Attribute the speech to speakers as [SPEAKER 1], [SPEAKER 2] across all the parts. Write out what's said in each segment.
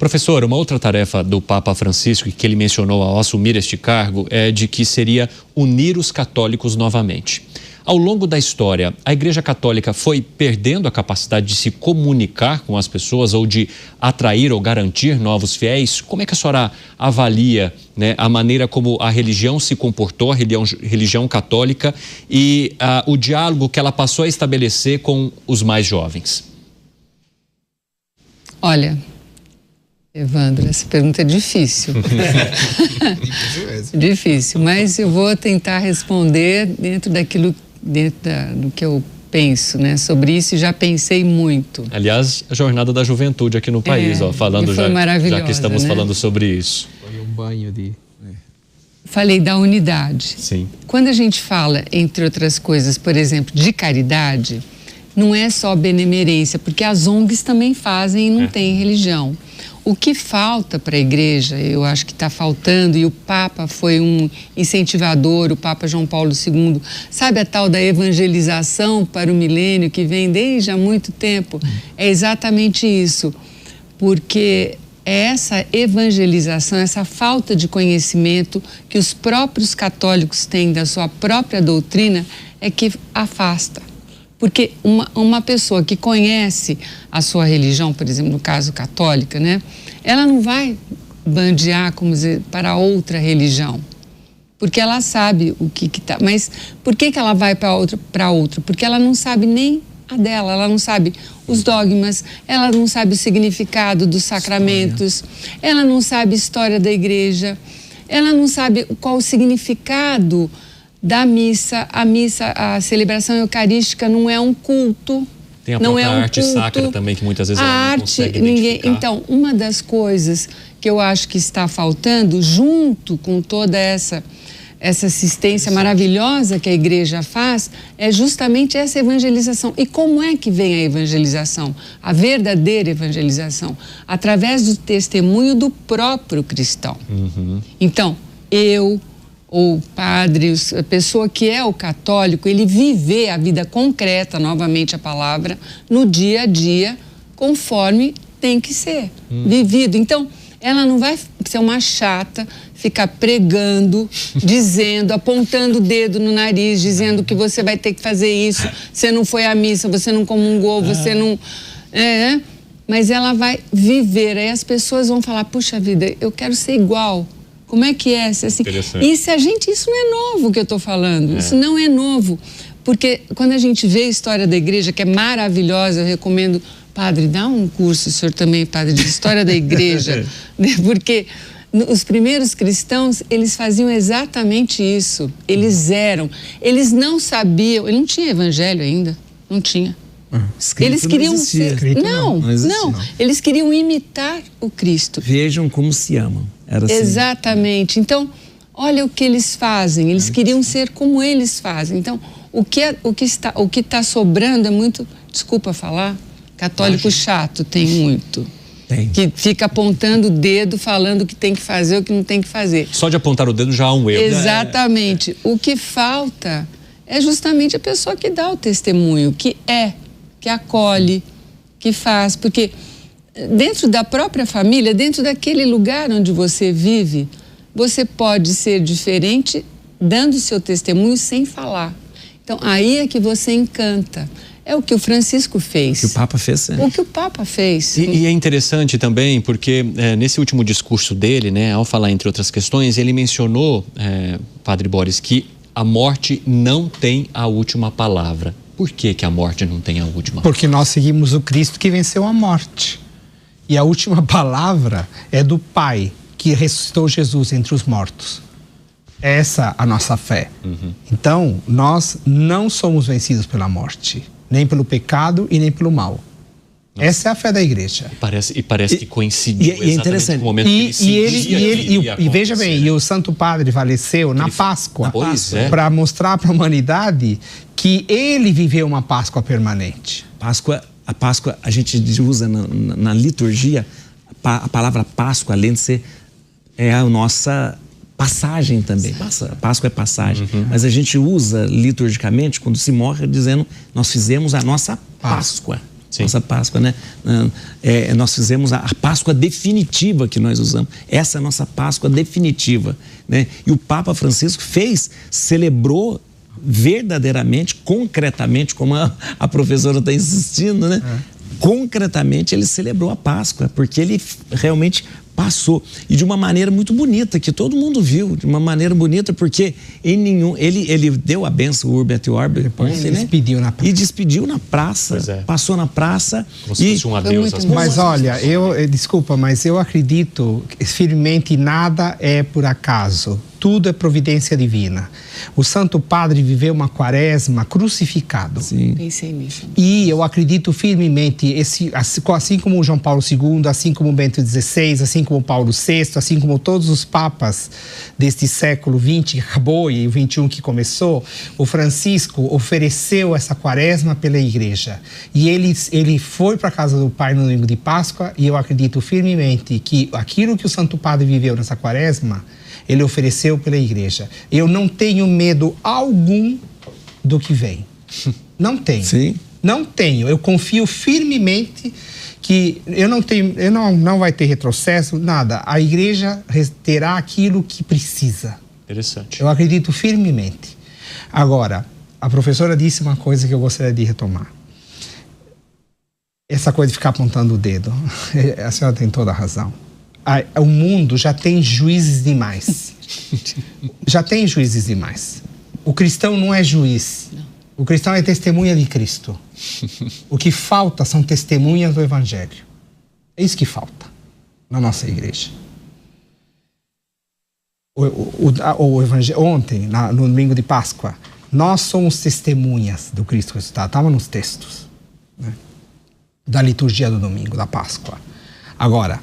[SPEAKER 1] Professor, uma outra tarefa do Papa Francisco que ele mencionou ao assumir este cargo é de que seria unir os católicos novamente. Ao longo da história, a Igreja Católica foi perdendo a capacidade de se comunicar com as pessoas ou de atrair ou garantir novos fiéis? Como é que a senhora avalia, né, a maneira como a religião se comportou, a religião católica e o diálogo que ela passou a estabelecer com os mais jovens?
[SPEAKER 2] Olha, Evandro, essa pergunta é difícil. Difícil, mas eu vou tentar responder dentro do que eu penso, né, sobre isso, e já pensei muito.
[SPEAKER 1] Aliás, a jornada da juventude aqui no país, falando já que estamos, né, falando sobre isso.
[SPEAKER 3] Foi um banho de...
[SPEAKER 2] Falei da unidade.
[SPEAKER 1] Sim.
[SPEAKER 2] Quando a gente fala, entre outras coisas, por exemplo, de caridade, não é só benemerência, porque as ONGs também fazem e não tem religião. O que falta para a igreja, eu acho que está faltando, e o Papa foi um incentivador, o Papa João Paulo II, sabe a tal da evangelização para o milênio que vem desde há muito tempo? É exatamente isso, porque é essa evangelização, essa falta de conhecimento que os próprios católicos têm da sua própria doutrina é que afasta. Porque uma pessoa que conhece a sua religião, por exemplo, no caso católica, né, ela não vai bandear, como dizer, para outra religião. Porque ela sabe o que está. Mas por que ela vai para outra? Porque ela não sabe nem a dela, ela não sabe os dogmas, ela não sabe o significado dos sacramentos, ela não sabe a história da igreja, ela não sabe qual o significado da missa. A celebração eucarística não é um culto.
[SPEAKER 1] Tem a própria arte sacra também, que muitas vezes ela não consegue identificar.
[SPEAKER 2] Então, uma das coisas que eu acho que está faltando, junto com toda essa assistência maravilhosa que a igreja faz, é justamente essa evangelização. E como é que vem a evangelização? A verdadeira evangelização? Através do testemunho do próprio cristão. Então, o padre, a pessoa que é o católico, ele viver a vida concreta, novamente a palavra, no dia a dia, conforme tem que ser vivido. Então, ela não vai ser uma chata, ficar pregando, dizendo, apontando o dedo no nariz, dizendo que você vai ter que fazer isso, você não foi à missa, você não comungou, você não... Mas ela vai viver, aí as pessoas vão falar, puxa vida, eu quero ser igual. Como é que é? Assim, isso não é novo que eu estou falando, isso não é novo. Porque quando a gente vê a história da igreja, que é maravilhosa, eu recomendo, padre, dá um curso, o senhor também, padre, de história da igreja, né? Porque os primeiros cristãos, eles faziam exatamente isso, eles não sabiam, ele não tinha evangelho ainda, não tinha. Eles queriam ser... Não, eles queriam imitar o Cristo.
[SPEAKER 4] Vejam como se amam. Era assim.
[SPEAKER 2] Exatamente. Então, olha o que eles fazem. Eles queriam ser como eles fazem. Então, o que está sobrando é muito, desculpa falar, católico chato tem muito. Que fica apontando o dedo, falando o que tem que fazer, o que não tem que fazer.
[SPEAKER 1] Só de apontar o dedo já há um erro.
[SPEAKER 2] Exatamente. O que falta é justamente a pessoa que dá o testemunho, que acolhe, que faz, porque dentro da própria família, dentro daquele lugar onde você vive, você pode ser diferente dando seu testemunho sem falar. Então, aí é que você encanta. É o que o Francisco fez.
[SPEAKER 4] O que o Papa fez.
[SPEAKER 2] O que o Papa fez.
[SPEAKER 1] E é interessante também, porque nesse último discurso dele, né, ao falar entre outras questões, ele mencionou, Padre Boris, que a morte não tem a última palavra. Por que a morte não tem a última palavra?
[SPEAKER 3] Porque nós seguimos o Cristo que venceu a morte. E a última palavra é do Pai, que ressuscitou Jesus entre os mortos. Essa é a nossa fé. Então, nós não somos vencidos pela morte, nem pelo pecado e nem pelo mal. Nossa. Essa é a fé da igreja.
[SPEAKER 1] Parece que coincidiu
[SPEAKER 4] exatamente interessante.
[SPEAKER 1] No momento que ele
[SPEAKER 3] e veja bem, e o Santo Padre faleceu na Páscoa, para mostrar para a humanidade que ele viveu uma Páscoa permanente.
[SPEAKER 4] A Páscoa, a gente usa na liturgia, a palavra Páscoa, além de ser, é a nossa passagem também. Páscoa é passagem. Mas a gente usa liturgicamente, quando se morre, dizendo, nós fizemos a nossa Páscoa.
[SPEAKER 1] Sim.
[SPEAKER 4] Nossa Páscoa, né? Nós fizemos a Páscoa definitiva que nós usamos. Essa é a nossa Páscoa definitiva, né? E o Papa Francisco celebrou verdadeiramente, concretamente, como a professora está insistindo, né? Concretamente ele celebrou a Páscoa, porque ele realmente passou, e de uma maneira muito bonita, que todo mundo viu, de uma maneira bonita, porque ele deu a benção Urbi et Orbi,
[SPEAKER 3] depois
[SPEAKER 4] né? E despediu na praça, passou na praça.
[SPEAKER 1] Como se fosse um adeus às pessoas.
[SPEAKER 3] Mas olha, desculpa, mas eu acredito firmemente nada é por acaso. Tudo é providência divina. O Santo Padre viveu uma quaresma crucificado.
[SPEAKER 4] Sim.
[SPEAKER 2] Pensei nisso.
[SPEAKER 3] E eu acredito firmemente, assim como João Paulo II, assim como Bento XVI, assim como Paulo VI, assim como todos os papas deste século XX que acabou e o XXI que começou, o Francisco ofereceu essa quaresma pela igreja. E ele foi para a casa do Pai no domingo de Páscoa, e eu acredito firmemente que aquilo que o Santo Padre viveu nessa quaresma, ele ofereceu pela igreja. Eu não tenho medo algum do que vem. Não tenho.
[SPEAKER 4] Sim.
[SPEAKER 3] Não tenho. Eu confio firmemente que não vai ter retrocesso, nada. A igreja terá aquilo que precisa.
[SPEAKER 1] Interessante.
[SPEAKER 3] Eu acredito firmemente. Agora, a professora disse uma coisa que eu gostaria de retomar. Essa coisa de ficar apontando o dedo. A senhora tem toda a razão. O mundo já tem juízes demais. Já tem juízes demais. O cristão não é juiz. O cristão é testemunha de Cristo. O que falta são testemunhas do Evangelho. É isso que falta na nossa igreja. O Evangelho, ontem, no domingo de Páscoa, nós somos testemunhas do Cristo ressuscitado. Estava nos textos, né? Da liturgia do domingo, da Páscoa. Agora,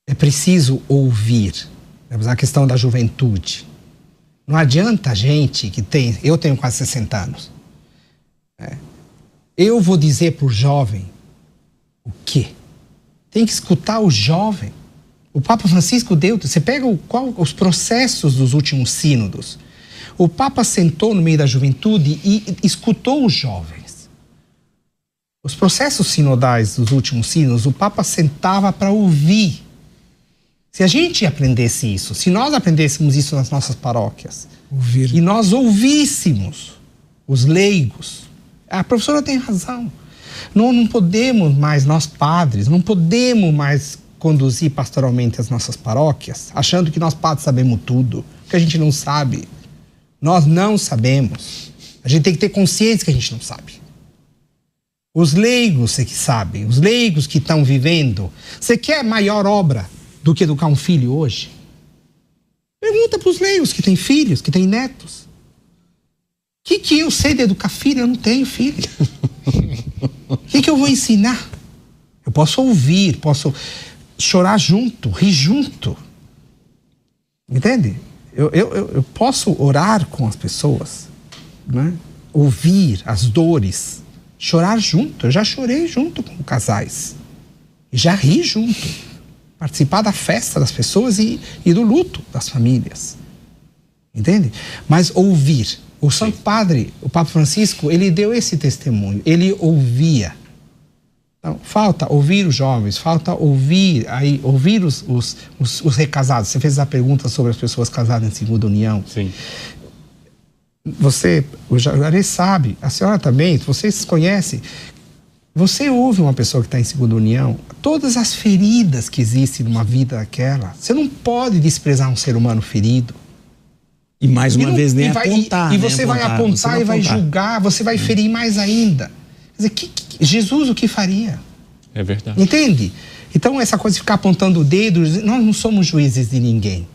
[SPEAKER 3] é preciso ouvir. A questão da juventude. Não adianta a gente que tem... Eu tenho quase 60 anos. Eu vou dizer para o jovem o quê? Tem que escutar o jovem. O Papa Francisco deu... Você pega os processos dos últimos sínodos. O Papa sentou no meio da juventude e escutou os jovens. Os processos sinodais dos últimos sínodos, o Papa sentava para ouvir. Se a gente aprendesse isso, se nós aprendêssemos isso nas nossas paróquias, e nós ouvíssemos os leigos, a professora tem razão. Não podemos mais, nós padres, não podemos mais conduzir pastoralmente as nossas paróquias, achando que nós padres sabemos tudo, porque a gente não sabe. Nós não sabemos. A gente tem que ter consciência que a gente não sabe. Os leigos é que sabem, os leigos que estão vivendo. Você quer maior obra do que educar um filho hoje? Pergunta para os leigos que têm filhos, que têm netos. O que eu sei de educar filho? Eu não tenho filho. O que eu vou ensinar? Eu posso ouvir, posso chorar junto, rir junto. Entende? Eu posso orar com as pessoas, né? Ouvir as dores, chorar junto. Eu já chorei junto com casais. E já ri junto. Participar da festa das pessoas e do luto das famílias. Entende? Mas ouvir. O Santo Padre, o Papa Francisco, ele deu esse testemunho. Ele ouvia. Então, falta ouvir os jovens, falta ouvir os recasados. Você fez a pergunta sobre as pessoas casadas em segunda união.
[SPEAKER 1] Sim.
[SPEAKER 3] O Juarez sabe, a senhora também, vocês conhecem. Você ouve uma pessoa que está em segunda união, todas as feridas que existem numa vida daquela, você não pode desprezar um ser humano ferido.
[SPEAKER 4] E mais uma vez nem apontar.
[SPEAKER 3] E você vai apontar e vai julgar, você vai ferir mais ainda. Quer dizer, Jesus o que faria?
[SPEAKER 1] É verdade.
[SPEAKER 3] Entende? Então essa coisa de ficar apontando o dedo, nós não somos juízes de ninguém.